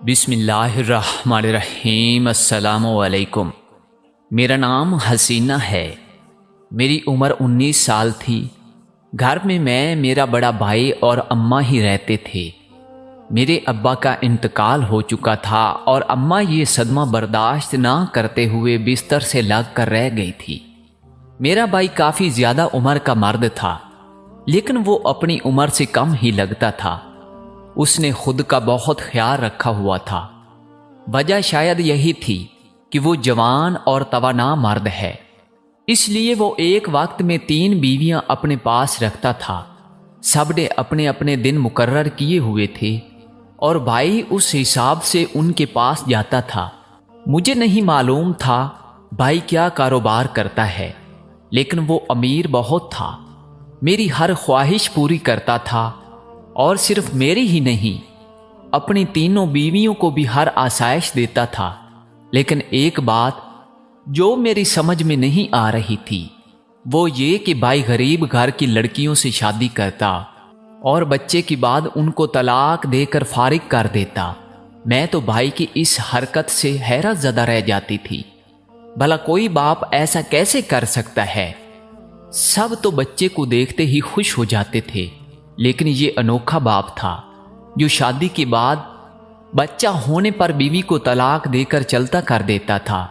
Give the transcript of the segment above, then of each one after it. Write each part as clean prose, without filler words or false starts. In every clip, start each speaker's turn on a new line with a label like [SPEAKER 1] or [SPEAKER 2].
[SPEAKER 1] بسم اللہ الرحمن الرحیم۔ السلام علیکم۔ میرا نام حسینہ ہے۔ میری عمر 19 سال تھی۔ گھر میں میرا بڑا بھائی اور اماں ہی رہتے تھے۔ میرے ابا کا انتقال ہو چکا تھا اور اماں یہ صدمہ برداشت نہ کرتے ہوئے بستر سے لگ کر رہ گئی تھی۔ میرا بھائی کافی زیادہ عمر کا مرد تھا، لیکن وہ اپنی عمر سے کم ہی لگتا تھا۔ اس نے خود کا بہت خیال رکھا ہوا تھا۔ وجہ شاید یہی تھی کہ وہ جوان اور توانا مرد ہے، اس لیے وہ ایک وقت میں 3 بیویاں اپنے پاس رکھتا تھا۔ سب نے اپنے اپنے دن مقرر کیے ہوئے تھے اور بھائی اس حساب سے ان کے پاس جاتا تھا۔ مجھے نہیں معلوم تھا بھائی کیا کاروبار کرتا ہے، لیکن وہ امیر بہت تھا۔ میری ہر خواہش پوری کرتا تھا، اور صرف میری ہی نہیں، اپنی 3 بیویوں کو بھی ہر آسائش دیتا تھا۔ لیکن ایک بات جو میری سمجھ میں نہیں آ رہی تھی وہ یہ کہ بھائی غریب گھر کی لڑکیوں سے شادی کرتا اور بچے کے بعد ان کو طلاق دے کر فارغ کر دیتا۔ میں تو بھائی کی اس حرکت سے حیرت زدہ رہ جاتی تھی۔ بھلا کوئی باپ ایسا کیسے کر سکتا ہے؟ سب تو بچے کو دیکھتے ہی خوش ہو جاتے تھے، لیکن یہ انوکھا باپ تھا جو شادی کے بعد بچہ ہونے پر بیوی کو طلاق دے کر چلتا کر دیتا تھا۔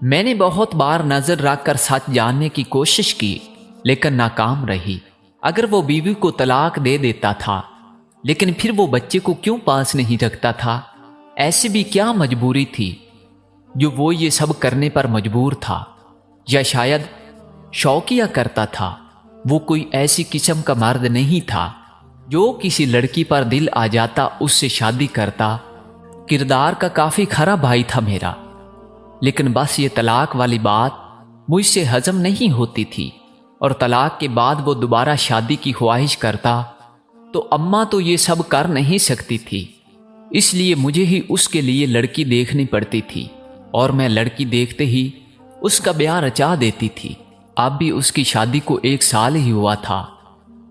[SPEAKER 1] میں نے بہت بار نظر رکھ کر سچ جاننے کی کوشش کی، لیکن ناکام رہی۔ اگر وہ بیوی کو طلاق دے دیتا تھا، لیکن پھر وہ بچے کو کیوں پاس نہیں رکھتا تھا؟ ایسی بھی کیا مجبوری تھی جو وہ یہ سب کرنے پر مجبور تھا؟ یا شاید شوقیہ کرتا تھا؟ وہ کوئی ایسی قسم کا مرد نہیں تھا جو کسی لڑکی پر دل آ جاتا اس سے شادی کرتا۔ کردار کا کافی کھرا بھائی تھا میرا، لیکن بس یہ طلاق والی بات مجھ سے ہضم نہیں ہوتی تھی، اور طلاق کے بعد وہ دوبارہ شادی کی خواہش کرتا تو اماں تو یہ سب کر نہیں سکتی تھی، اس لیے مجھے ہی اس کے لیے لڑکی دیکھنی پڑتی تھی، اور میں لڑکی دیکھتے ہی اس کا بیاہ رچا دیتی تھی۔ اب بھی اس کی شادی کو 1 سال ہی ہوا تھا۔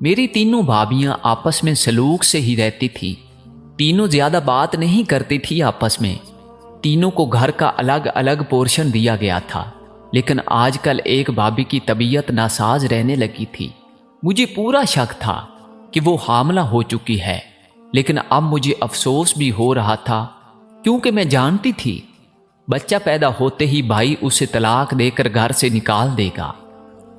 [SPEAKER 1] میری 3 بھابیاں آپس میں سلوک سے ہی رہتی تھی۔ تینوں زیادہ بات نہیں کرتی تھی آپس میں۔ تینوں کو گھر کا الگ الگ پورشن دیا گیا تھا، لیکن آج کل ایک بھابی کی طبیعت ناساز رہنے لگی تھی۔ مجھے پورا شک تھا کہ وہ حاملہ ہو چکی ہے، لیکن اب مجھے افسوس بھی ہو رہا تھا، کیونکہ میں جانتی تھی بچہ پیدا ہوتے ہی بھائی اسے طلاق دے کر گھر سے نکال دے گا۔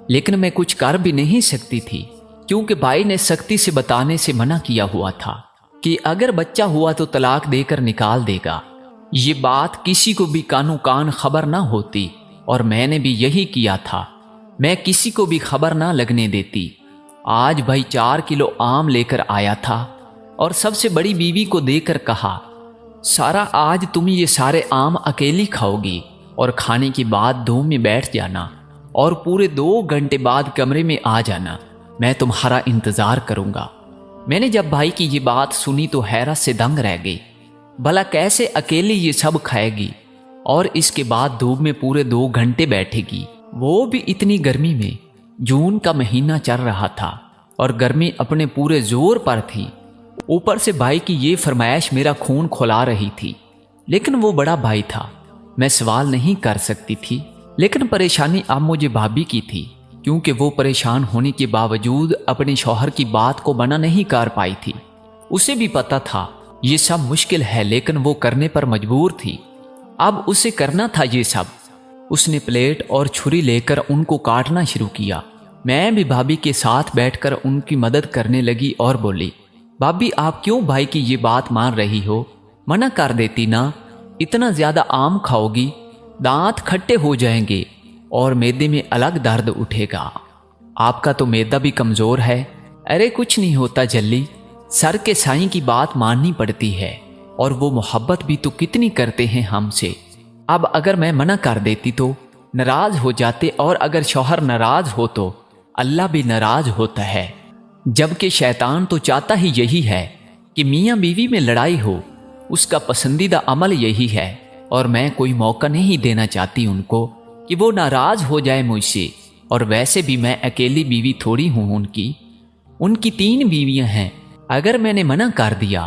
[SPEAKER 1] لیکن میں کچھ کر بھی نہیں سکتی تھی، کیونکہ بھائی نے سختی سے بتانے سے منع کیا ہوا تھا کہ اگر بچہ ہوا تو طلاق دے کر نکال دے گا۔ یہ بات کسی کو بھی کانو کان خبر نہ ہوتی، اور میں نے بھی یہی کیا تھا۔ میں کسی کو بھی خبر نہ لگنے دیتی۔ آج بھائی 4 کلو آم لے کر آیا تھا اور سب سے بڑی بیوی کو دے کر کہا، سارا آج تم یہ سارے آم اکیلی کھاؤ گی، اور کھانے کے بعد دو میں بیٹھ جانا، اور پورے 2 گھنٹے بعد کمرے میں آ جانا، میں تمہارا انتظار کروں گا۔ میں نے جب بھائی کی یہ بات سنی تو حیرت سے دنگ رہ گئی۔ بھلا کیسے اکیلے یہ سب کھائے گی، اور اس کے بعد دھوپ میں پورے 2 گھنٹے بیٹھے گی، وہ بھی اتنی گرمی میں؟ جون کا مہینہ چل رہا تھا اور گرمی اپنے پورے زور پر تھی۔ اوپر سے بھائی کی یہ فرمائش میرا خون کھلا رہی تھی، لیکن وہ بڑا بھائی تھا، میں سوال نہیں کر سکتی تھی۔ لیکن پریشانی اب مجھے بھابھی کی تھی، کیونکہ وہ پریشان ہونے کے باوجود اپنے شوہر کی بات کو منع نہیں کر پائی تھی۔ اسے بھی پتا تھا یہ سب مشکل ہے، لیکن وہ کرنے پر مجبور تھی۔ اب اسے کرنا تھا یہ سب۔ اس نے پلیٹ اور چھری لے کر ان کو کاٹنا شروع کیا۔ میں بھی بھابھی کے ساتھ بیٹھ کر ان کی مدد کرنے لگی اور بولی، بھابھی آپ کیوں بھائی کی یہ بات مان رہی ہو؟ منع کر دیتی نا، اتنا زیادہ آم کھاؤ گی دانت کھٹے ہو جائیں گے اور معدے میں الگ درد اٹھے گا۔ آپ کا تو معدہ بھی کمزور ہے۔ ارے کچھ نہیں ہوتا جلی، سر کے سائیں کی بات ماننی پڑتی ہے، اور وہ محبت بھی تو کتنی کرتے ہیں ہم سے۔ اب اگر میں منع کر دیتی تو ناراض ہو جاتے، اور اگر شوہر ناراض ہو تو اللہ بھی ناراض ہوتا ہے، جبکہ شیطان تو چاہتا ہی یہی ہے کہ میاں بیوی میں لڑائی ہو، اس کا پسندیدہ عمل یہی ہے، اور میں کوئی موقع نہیں دینا چاہتی ان کو کہ وہ ناراض ہو جائے مجھ سے۔ اور ویسے بھی میں اکیلی بیوی تھوڑی ہوں ان کی 3 بیویاں ہیں۔ اگر میں نے منع کر دیا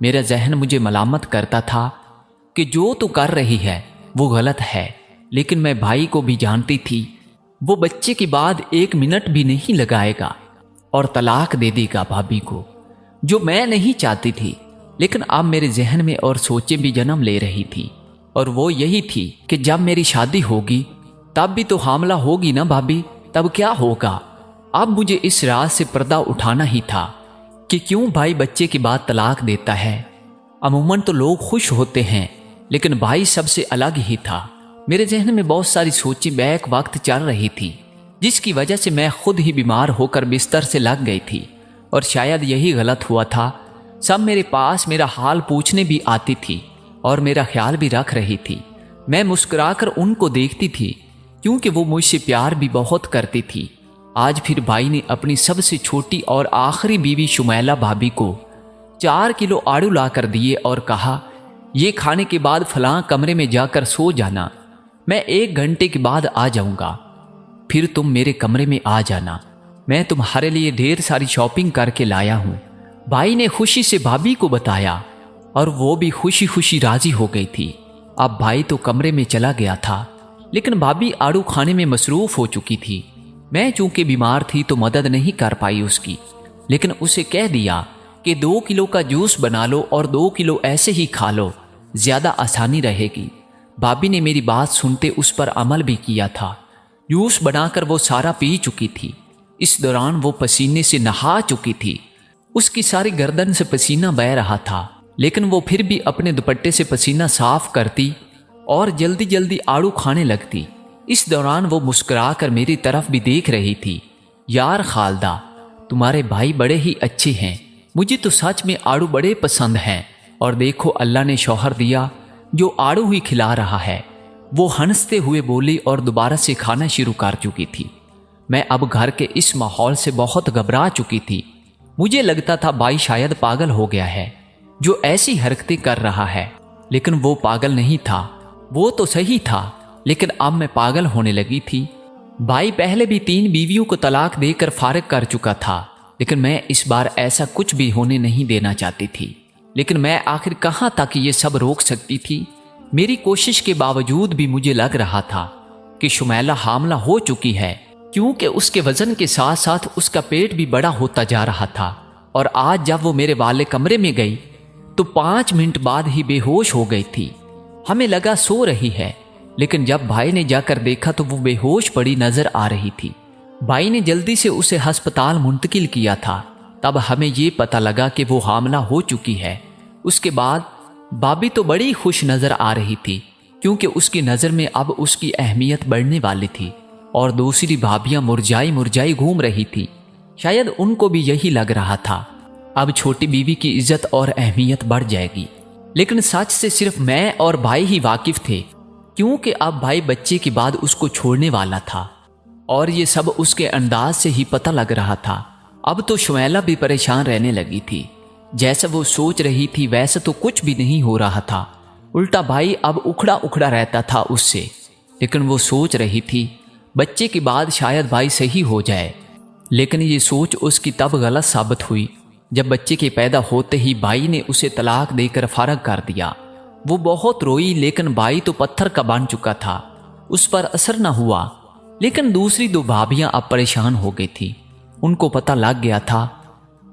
[SPEAKER 1] میرا ذہن مجھے ملامت کرتا تھا کہ جو تو کر رہی ہے وہ غلط ہے، لیکن میں بھائی کو بھی جانتی تھی وہ بچے کے بعد 1 منٹ بھی نہیں لگائے گا اور طلاق دے دے گا بھابھی کو، جو میں نہیں چاہتی تھی۔ لیکن اب میرے ذہن میں اور سوچیں بھی جنم لے رہی تھی، اور وہ یہی تھی کہ جب میری شادی ہوگی تب بھی تو حاملہ ہوگی نا بھابھی، تب کیا ہوگا؟ اب مجھے اس راز سے پردہ اٹھانا ہی تھا کہ کیوں بھائی بچے کے بعد طلاق دیتا ہے۔ عموماً تو لوگ خوش ہوتے ہیں، لیکن بھائی سب سے الگ ہی تھا۔ میرے ذہن میں بہت ساری سوچیں بیک وقت چل رہی تھی، جس کی وجہ سے میں خود ہی بیمار ہو کر بستر سے لگ گئی تھی، اور شاید یہی غلط ہوا تھا۔ سب میرے پاس میرا حال پوچھنے بھی آتی تھی اور میرا خیال بھی رکھ رہی تھی۔ میں مسکرا کر ان کو دیکھتی تھی کیونکہ وہ مجھ سے پیار بھی بہت کرتی تھی۔ آج پھر بھائی نے اپنی سب سے چھوٹی اور آخری بیوی شمیلہ بھابھی کو 4 کلو آڑو لا کر دیے اور کہا، یہ کھانے کے بعد فلاں کمرے میں جا کر سو جانا، میں 1 گھنٹے کے بعد آ جاؤں گا، پھر تم میرے کمرے میں آ جانا، میں تمہارے لیے ڈھیر ساری شاپنگ کر کے لایا ہوں۔ بھائی نے خوشی سے بھابھی کو بتایا اور وہ بھی خوشی خوشی راضی ہو گئی تھی۔ اب بھائی تو کمرے میں چلا گیا تھا، لیکن بھابھی آڑو کھانے میں مصروف ہو چکی تھی۔ میں چونکہ بیمار تھی تو مدد نہیں کر پائی اس کی، لیکن اسے کہہ دیا کہ 2 کلو کا جوس بنا لو اور 2 کلو ایسے ہی کھا لو، زیادہ آسانی رہے گی۔ بھابھی نے میری بات سنتے اس پر عمل بھی کیا تھا۔ جوس بنا کر وہ سارا پی چکی تھی۔ اس دوران وہ پسینے سے نہا چکی تھی، اس کی ساری گردن سے پسینہ بہہ رہا تھا، لیکن وہ پھر بھی اپنے دوپٹے سے پسینہ صاف کرتی اور جلدی جلدی آڑو کھانے لگتی۔ اس دوران وہ مسکرا کر میری طرف بھی دیکھ رہی تھی۔ یار خالدہ، تمہارے بھائی بڑے ہی اچھے ہیں، مجھے تو سچ میں آڑو بڑے پسند ہیں، اور دیکھو اللہ نے شوہر دیا جو آڑو ہی کھلا رہا ہے۔ وہ ہنستے ہوئے بولی اور دوبارہ سے کھانا شروع کر چکی تھی۔ میں اب گھر کے اس ماحول سے بہت گھبرا چکی تھی۔ مجھے لگتا تھا بھائی شاید پاگل ہو گیا ہے جو ایسی حرکتیں کر رہا ہے، لیکن وہ پاگل نہیں تھا، وہ تو صحیح تھا، لیکن اب میں پاگل ہونے لگی تھی۔ بھائی پہلے بھی 3 بیویوں کو طلاق دے کر فارغ کر چکا تھا، لیکن میں اس بار ایسا کچھ بھی ہونے نہیں دینا چاہتی تھی۔ لیکن میں آخر کہاں تک یہ سب روک سکتی تھی؟ میری کوشش کے باوجود بھی مجھے لگ رہا تھا کہ شمیلہ حاملہ ہو چکی ہے، کیونکہ اس کے وزن کے ساتھ ساتھ اس کا پیٹ بھی بڑا ہوتا جا رہا تھا۔ اور آج جب وہ میرے والے کمرے میں گئی تو 5 منٹ بعد ہی بے ہوش ہو گئی تھی۔ ہمیں لگا سو رہی ہے، لیکن جب بھائی نے جا کر دیکھا تو وہ بے ہوش پڑی نظر آ رہی تھی۔ بھائی نے جلدی سے اسے ہسپتال منتقل کیا تھا۔ تب ہمیں یہ پتہ لگا کہ وہ حاملہ ہو چکی ہے۔ اس کے بعد بھابھی تو بڑی خوش نظر آ رہی تھی، کیونکہ اس کی نظر میں اب اس کی اہمیت بڑھنے والی تھی، اور دوسری بھابیاں مرجائی مرجائی گھوم رہی تھی۔ شاید ان کو بھی یہی لگ رہا تھا، اب چھوٹی بیوی کی عزت اور اہمیت بڑھ جائے گی۔ لیکن سچ سے صرف میں اور بھائی ہی واقف تھے، کیونکہ اب بھائی بچے کے بعد اس کو چھوڑنے والا تھا، اور یہ سب اس کے انداز سے ہی پتہ لگ رہا تھا۔ اب تو شمیلہ بھی پریشان رہنے لگی تھی۔ جیسا وہ سوچ رہی تھی ویسا تو کچھ بھی نہیں ہو رہا تھا، الٹا بھائی اب اکھڑا اکھڑا رہتا تھا اس سے۔ لیکن وہ سوچ رہی تھی بچے کے بعد شاید بھائی صحیح ہو جائے، لیکن یہ سوچ اس کی تب غلط ثابت ہوئی جب بچے کے پیدا ہوتے ہی بھائی نے اسے طلاق دے کر فارغ کر دیا۔ وہ بہت روئی، لیکن بھائی تو پتھر کا بن چکا تھا، اس پر اثر نہ ہوا۔ لیکن دوسری 2 بھابیاں اب پریشان ہو گئی تھی۔ ان کو پتہ لگ گیا تھا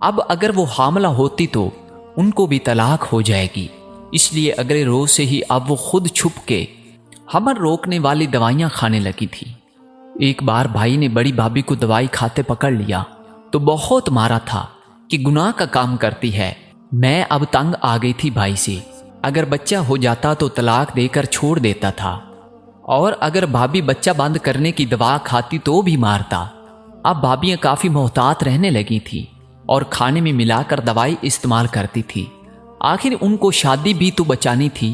[SPEAKER 1] اب اگر وہ حاملہ ہوتی تو ان کو بھی طلاق ہو جائے گی، اس لیے اگلے روز سے ہی اب وہ خود چھپ کے حمل روکنے والی دوائیاں کھانے لگی تھی۔ ایک بار بھائی نے بڑی بھابھی کو دوائی کھاتے پکڑ لیا تو بہت مارا تھا کہ گناہ کا کام کرتی ہے۔ میں اب تنگ آ گئی تھی بھائی سے، اگر بچہ ہو جاتا تو طلاق دے کر چھوڑ دیتا تھا، اور اگر بھابھی بچہ بند کرنے کی دوا کھاتی تو بھی مارتا۔ اب بھابیاں کافی محتاط رہنے لگی تھی اور کھانے میں ملا کر دوائی استعمال کرتی تھی۔ آخر ان کو شادی بھی تو بچانی تھی،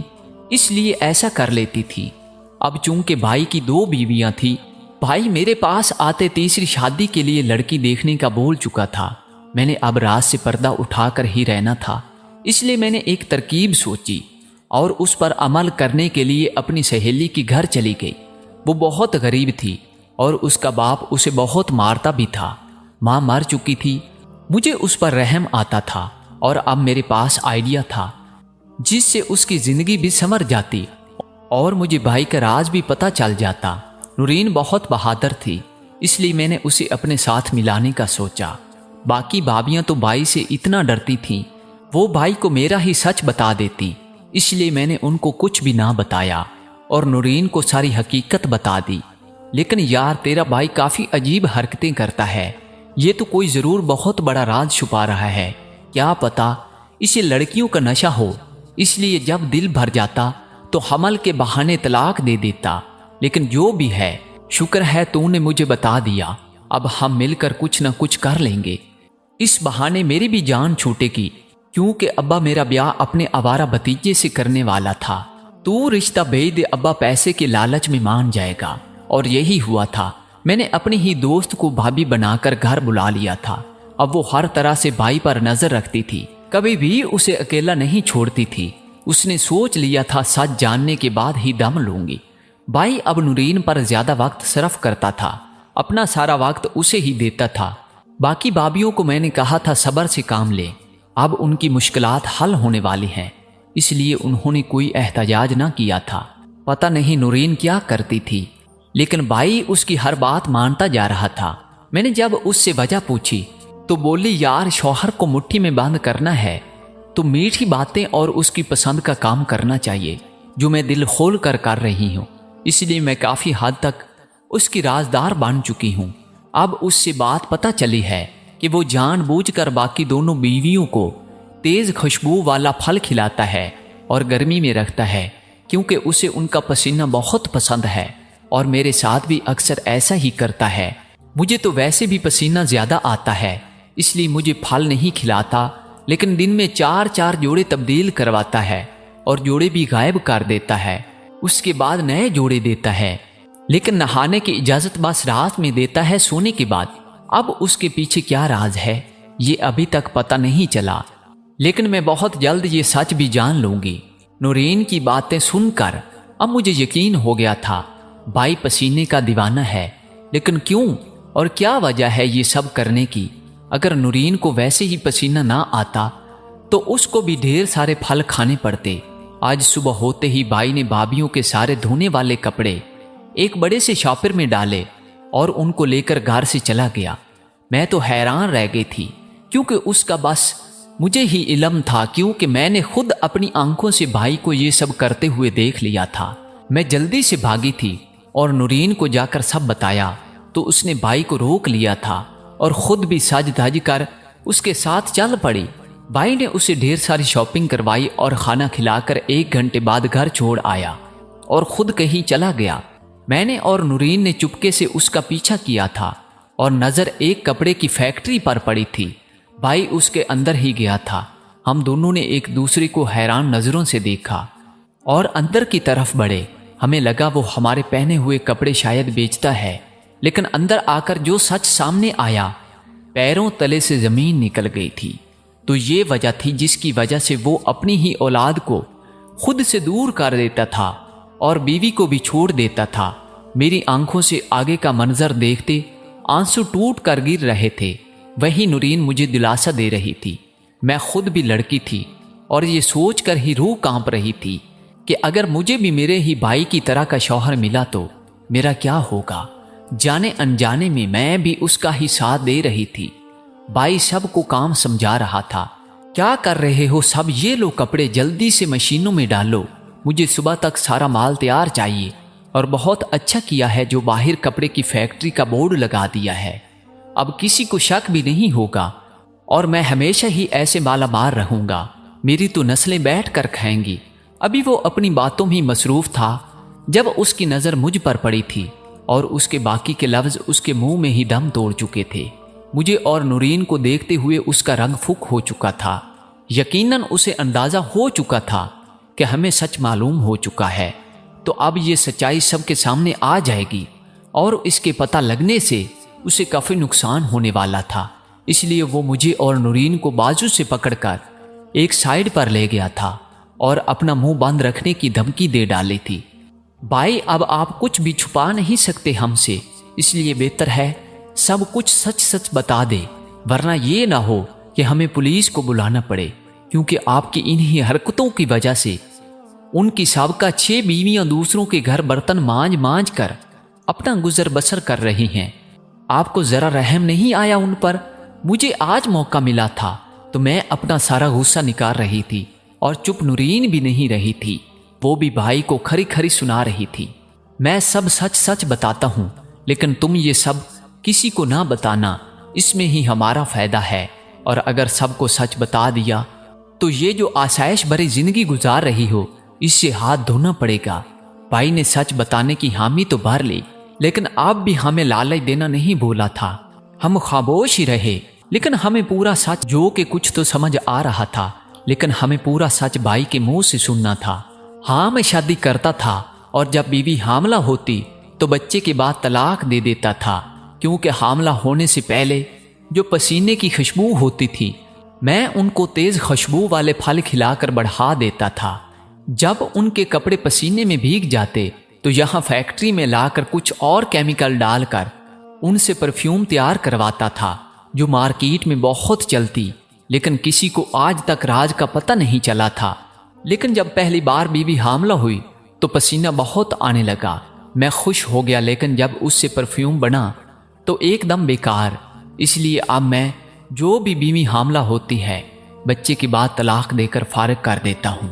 [SPEAKER 1] اس لیے ایسا کر لیتی تھی۔ اب چونکہ بھائی کی 2 بیویاں تھیں، بھائی میرے پاس آتے تیسری شادی کے لیے لڑکی دیکھنے کا بول چکا تھا۔ میں نے اب رات سے پردہ اٹھا کر ہی رہنا تھا، اس لیے میں نے ایک ترکیب سوچی اور اس پر عمل کرنے کے لیے اپنی سہیلی کی گھر چلی گئی۔ وہ بہت غریب تھی اور اس کا باپ اسے بہت مارتا بھی تھا۔ ماں مر چکی تھی، مجھے اس پر رحم آتا تھا اور اب میرے پاس آئیڈیا تھا جس سے اس کی زندگی بھی سنور جاتی اور مجھے بھائی کا راز بھی پتہ چل جاتا۔ نورین بہت بہادر تھی، اس لیے میں نے اسے اپنے ساتھ ملانے کا سوچا۔ باقی بھابیاں تو بھائی سے اتنا ڈرتی تھیں، وہ بھائی کو میرا ہی سچ بتا دیتی، اس لیے میں نے ان کو کچھ بھی نہ بتایا اور نورین کو ساری حقیقت بتا دی۔ لیکن یار تیرا بھائی کافی عجیب حرکتیں کرتا ہے، یہ تو کوئی ضرور بہت بڑا راز چھپا رہا ہے، کیا پتا اسے لڑکیوں کا نشہ ہو، اس لیے جب دل بھر جاتا تو حمل کے بہانے طلاق دے دیتا۔ لیکن جو بھی ہے، شکر ہے تو نے مجھے بتا دیا، اب ہم مل کر کچھ نہ کچھ کر لیں گے۔ اس بہانے میری بھی جان چھوٹے گی، کیونکہ ابا میرا بیاہ اپنے آوارہ بھتیجے سے کرنے والا تھا۔ تو رشتہ بھیج دے، ابا پیسے کے لالچ میں مان جائے گا۔ اور یہی ہوا تھا، میں نے اپنے ہی دوست کو بھابھی بنا کر گھر بلا لیا تھا۔ اب وہ ہر طرح سے بھائی پر نظر رکھتی تھی، کبھی بھی اسے اکیلا نہیں چھوڑتی تھی۔ اس نے سوچ لیا تھا سچ جاننے کے بعد ہی دم لوں گی۔ بھائی اب نورین پر زیادہ وقت صرف کرتا تھا، اپنا سارا وقت اسے ہی دیتا تھا۔ باقی بھابھیوں کو میں نے کہا تھا صبر سے کام لے، اب ان کی مشکلات حل ہونے والی ہیں، اس لیے انہوں نے کوئی احتجاج نہ کیا تھا۔ پتہ نہیں نورین کیا کرتی تھی، لیکن بھائی اس کی ہر بات مانتا جا رہا تھا۔ میں نے جب اس سے وجہ پوچھی تو بولی یار شوہر کو مٹھی میں بند کرنا ہے تو میٹھی باتیں اور اس کی پسند کا کام کرنا چاہیے، جو میں دل کھول کر کر رہی ہوں، اس لیے میں کافی حد تک اس کی رازدار بن چکی ہوں۔ اب اس سے بات پتہ چلی ہے کہ وہ جان بوجھ کر باقی دونوں بیویوں کو تیز خوشبو والا پھل کھلاتا ہے اور گرمی میں رکھتا ہے، کیونکہ اسے ان کا پسینہ بہت پسند ہے، اور میرے ساتھ بھی اکثر ایسا ہی کرتا ہے۔ مجھے تو ویسے بھی پسینہ زیادہ آتا ہے، اس لیے مجھے پھل نہیں کھلاتا، لیکن دن میں 4 جوڑے تبدیل کرواتا ہے اور جوڑے بھی غائب کر دیتا ہے، اس کے بعد نئے جوڑے دیتا ہے، لیکن نہانے کی اجازت بس رات میں دیتا ہے سونے کے بعد۔ اب اس کے پیچھے کیا راز ہے یہ ابھی تک پتہ نہیں چلا، لیکن میں بہت جلد یہ سچ بھی جان لوں گی۔ نورین کی باتیں سن کر اب مجھے یقین ہو گیا تھا بھائی پسینے کا دیوانہ ہے، لیکن کیوں اور کیا وجہ ہے یہ سب کرنے کی؟ اگر نورین کو ویسے ہی پسینہ نہ آتا تو اس کو بھی ڈھیر سارے پھل کھانے پڑتے۔ آج صبح ہوتے ہی بھائی نے بھابھیوں کے سارے دھونے والے کپڑے ایک بڑے سے شاپر میں ڈالے اور ان کو لے کر گھر سے چلا گیا۔ میں تو حیران رہ گئی تھی، کیونکہ اس کا بس مجھے ہی علم تھا، کیونکہ میں نے خود اپنی آنکھوں سے بھائی کو یہ سب کرتے ہوئے دیکھ لیا تھا۔ میں جلدی سے بھاگی تھی اور نورین کو جا کر سب بتایا تو اس نے بھائی کو روک لیا تھا اور خود بھی سج دھج کر اس کے ساتھ چل پڑی۔ بھائی نے اسے ڈھیر ساری شاپنگ کروائی اور کھانا کھلا کر 1 گھنٹے بعد گھر چھوڑ آیا اور خود کہیں چلا گیا۔ میں نے اور نورین نے چپکے سے اس کا پیچھا کیا تھا اور نظر ایک کپڑے کی فیکٹری پر پڑی تھی۔ بھائی اس کے اندر ہی گیا تھا۔ ہم دونوں نے ایک دوسرے کو حیران نظروں سے دیکھا اور اندر کی طرف بڑھے۔ ہمیں لگا وہ ہمارے پہنے ہوئے کپڑے شاید بیچتا ہے، لیکن اندر آ کر جو سچ سامنے آیا، پیروں تلے سے زمین نکل گئی تھی۔ تو یہ وجہ تھی جس کی وجہ سے وہ اپنی ہی اولاد کو خود سے دور کر دیتا تھا اور بیوی کو بھی چھوڑ دیتا تھا۔ میری آنکھوں سے آگے کا منظر دیکھتے آنسو ٹوٹ کر گر رہے تھے۔ وہی نورین مجھے دلاسا دے رہی تھی۔ میں خود بھی لڑکی تھی اور یہ سوچ کر ہی روح کانپ رہی تھی کہ اگر مجھے بھی میرے ہی بھائی کی طرح کا شوہر ملا تو میرا کیا ہوگا۔ جانے انجانے میں میں بھی اس کا ہی ساتھ دے رہی تھی۔ بھائی سب کو کام سمجھا رہا تھا۔ کیا کر رہے ہو سب؟ یہ لو کپڑے جلدی سے مشینوں میں ڈالو، مجھے صبح تک سارا مال تیار چاہیے۔ اور بہت اچھا کیا ہے جو باہر کپڑے کی فیکٹری کا بورڈ لگا دیا ہے، اب کسی کو شک بھی نہیں ہوگا اور میں ہمیشہ ہی ایسے مالا مال رہوں گا، میری تو نسلیں بیٹھ کر کھائیں گی۔ ابھی وہ اپنی باتوں میں مصروف تھا جب اس کی نظر مجھ پر پڑی تھی اور اس کے باقی کے لفظ اس کے منہ میں ہی دم توڑ چکے تھے۔ مجھے اور نورین کو دیکھتے ہوئے اس کا رنگ پھک ہو چکا تھا۔ یقیناً اسے اندازہ ہو چکا تھا کہ ہمیں سچ معلوم ہو چکا ہے، تو اب یہ سچائی سب کے سامنے آ جائے گی اور اس کے پتہ لگنے سے اسے کافی نقصان ہونے والا تھا۔ اس لیے وہ مجھے اور نورین کو بازو سے پکڑ کر ایک سائیڈ پر لے گیا تھا اور اپنا منہ بند رکھنے کی دھمکی دے ڈالی تھی۔ بھائی اب آپ کچھ بھی چھپا نہیں سکتے ہم سے، اس لیے بہتر ہے سب کچھ سچ سچ بتا دے، ورنہ یہ نہ ہو کہ کہ ہمیں پولیس کو بلانا پڑے، کیونکہ آپ کی انہی حرکتوں کی وجہ سے ان کی سابقہ 6 بیویاں دوسروں کے گھر برتن مانج مانج کر اپنا گزر بسر کر رہی ہیں۔ آپ کو ذرا رحم نہیں آیا ان پر؟ مجھے آج موقع ملا تھا تو میں اپنا سارا غصہ نکال رہی تھی، اور چپ نورین بھی نہیں رہی تھی، وہ بھی بھائی کو کھری کھری سنا رہی تھی۔ میں سب سچ سچ بتاتا ہوں، لیکن تم یہ سب کسی کو نہ بتانا، اس میں ہی ہمارا فائدہ ہے، اور اگر سب کو سچ بتا دیا تو یہ جو آسائش بھری زندگی گزار رہی ہو اس سے ہاتھ دھونا پڑے گا۔ بھائی نے سچ بتانے کی حامی تو بھر لی، لیکن آپ بھی ہمیں لالچ دینا نہیں بھولا تھا۔ ہم خاموش ہی رہے، لیکن ہمیں پورا سچ، جو کہ کچھ تو سمجھ آ رہا تھا، لیکن ہمیں پورا سچ بھائی کے منہ سے سننا تھا۔ ہاں میں شادی کرتا تھا، اور جب بیوی حاملہ ہوتی تو بچے کے بعد طلاق دے دیتا تھا، کیونکہ حاملہ ہونے سے پہلے جو پسینے کی خوشبو ہوتی تھی میں ان کو تیز خوشبو والے پھل کھلا کر بڑھا دیتا تھا۔ جب ان کے کپڑے پسینے میں بھیگ جاتے تو یہاں فیکٹری میں لا کر کچھ اور کیمیکل ڈال کر ان سے پرفیوم تیار کرواتا تھا، جو مارکیٹ میں بہت چلتی، لیکن کسی کو آج تک راز کا پتہ نہیں چلا تھا۔ لیکن جب پہلی بار بیوی حاملہ ہوئی تو پسینہ بہت آنے لگا۔ میں خوش ہو گیا، لیکن جب اس سے پرفیوم بنا تو ایک دم بیکار۔ اس لیے اب میں جو بھی بیوی حاملہ ہوتی ہے بچے کے بعد طلاق دے کر فارغ کر دیتا ہوں۔